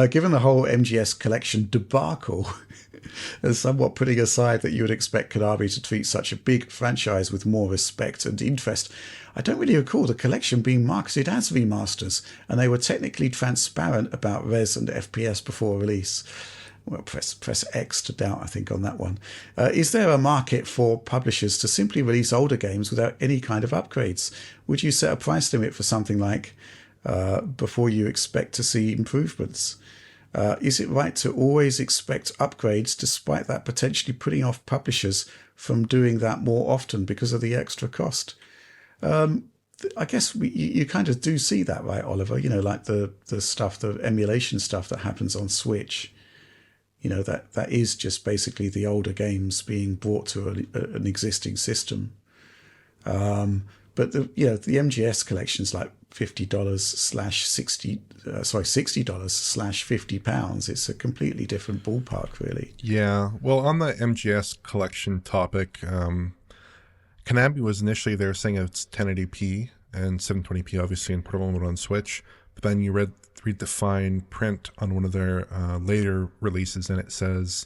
Given the whole MGS collection debacle, and somewhat putting aside that you would expect Konami to treat such a big franchise with more respect and interest, I don't really recall the collection being marketed as remasters, and they were technically transparent about res and FPS before release. Well, press X to doubt, I think, on that one. Is there a market for publishers to simply release older games without any kind of upgrades? Would you set a price limit for something like before you expect to see improvements? Is it right to always expect upgrades despite that potentially putting off publishers from doing that more often because of the extra cost? I guess you kind of do see that, right, Oliver? You know, like the stuff, the emulation stuff that happens on Switch. You know, that is just basically the older games being brought to an existing system. But the MGS collection's like $60/60 It's a completely different ballpark, really. Yeah. Well, on the MGS collection topic, Konami was initially, they were saying it's 1080p and 720p, obviously, in portable mode on Switch. But then you read the fine print on one of their later releases, and it says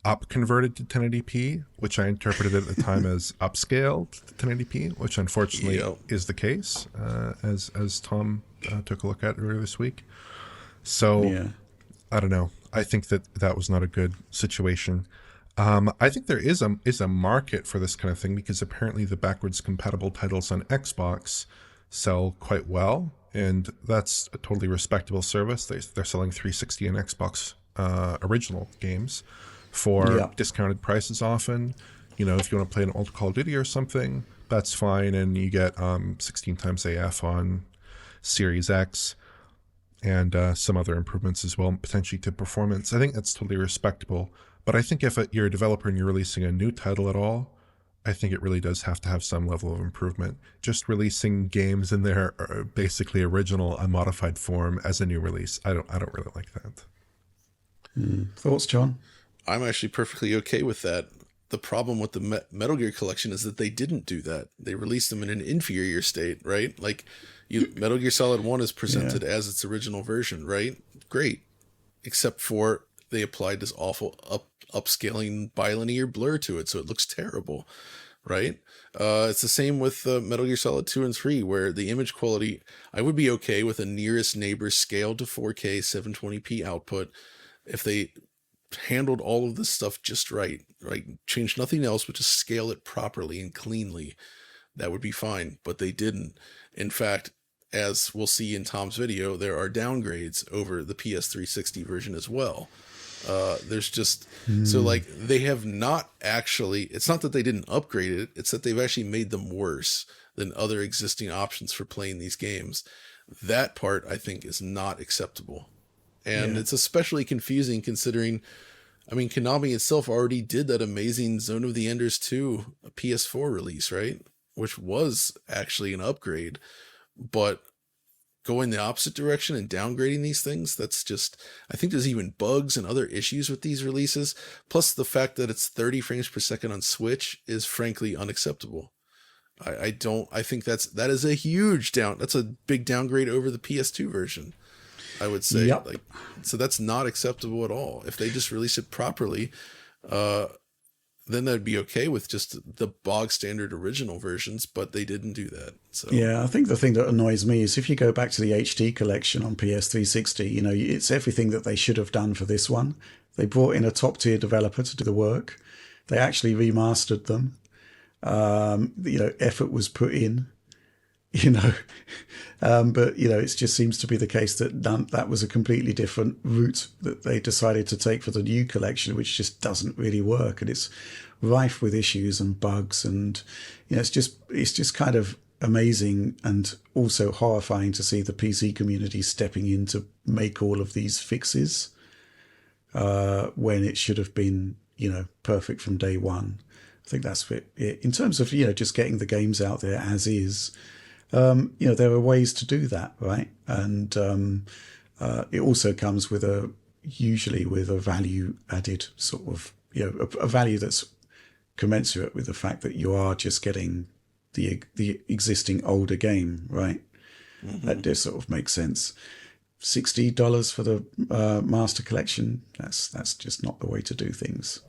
up converted to 1080p, which I interpreted at the time as upscaled to 1080p, which unfortunately is the case, as Tom took a look at earlier this week. So I don't know. I think that was not a good situation. I think there is a market for this kind of thing because apparently the backwards compatible titles on Xbox sell quite well, and that's a totally respectable service. They're selling 360 and Xbox original games for discounted prices often. You know, if you want to play an old Call of Duty or something, that's fine, and you get 16 times AF on Series X and some other improvements as well, potentially to performance. I think that's totally respectable. But I think if you're a developer and you're releasing a new title at all, I think it really does have to have some level of improvement. Just releasing games in their basically original unmodified form as a new release, I don't really like that. Thoughts, John? I'm actually perfectly okay with that. The problem with the Metal Gear collection is that they didn't do that. They released them in an inferior state, right? Like Metal Gear Solid 1 is presented as its original version, right? Great. Except for they applied this awful upscaling bilinear blur to it, so it looks terrible, right? It's the same with Metal Gear Solid 2 and 3, where the image quality, I would be okay with a nearest neighbor scaled to 4K 720p output if they handled all of this stuff just right? Change nothing else, but just scale it properly and cleanly. That would be fine, but they didn't. In fact, as we'll see in Tom's video, there are downgrades over the PS360 version as well. There's just so like they have not actually, it's not that they didn't upgrade it, it's that they've actually made them worse than other existing options for playing these games. That part I think is not acceptable. And it's especially confusing considering, I mean, Konami itself already did that amazing Zone of the Enders 2 PS4 release, right? Which was actually an upgrade, but going the opposite direction and downgrading these things, that's just, I think there's even bugs and other issues with these releases. Plus the fact that it's 30 frames per second on Switch is frankly unacceptable. I think that is a huge that's a big downgrade over the PS2 version, I would say. So that's not acceptable at all. If they just release it properly, then that'd be okay with just the bog standard original versions, but they didn't do that. So I think the thing that annoys me is if you go back to the HD collection on PS360, you know, it's everything that they should have done for this one. They brought in a top tier developer to do the work. They actually remastered them. Effort was put in. But it just seems to be the case that that was a completely different route that they decided to take for the new collection, which just doesn't really work, and it's rife with issues and bugs, and it's just kind of amazing and also horrifying to see the PC community stepping in to make all of these fixes when it should have been perfect from day one. I think that's it. In terms of just getting the games out there as is. There are ways to do that, right? And it also comes usually with a value added sort of, a value that's commensurate with the fact that you are just getting the existing older game, right? Mm-hmm. That just sort of makes sense. $60 for the Master Collection. That's just not the way to do things.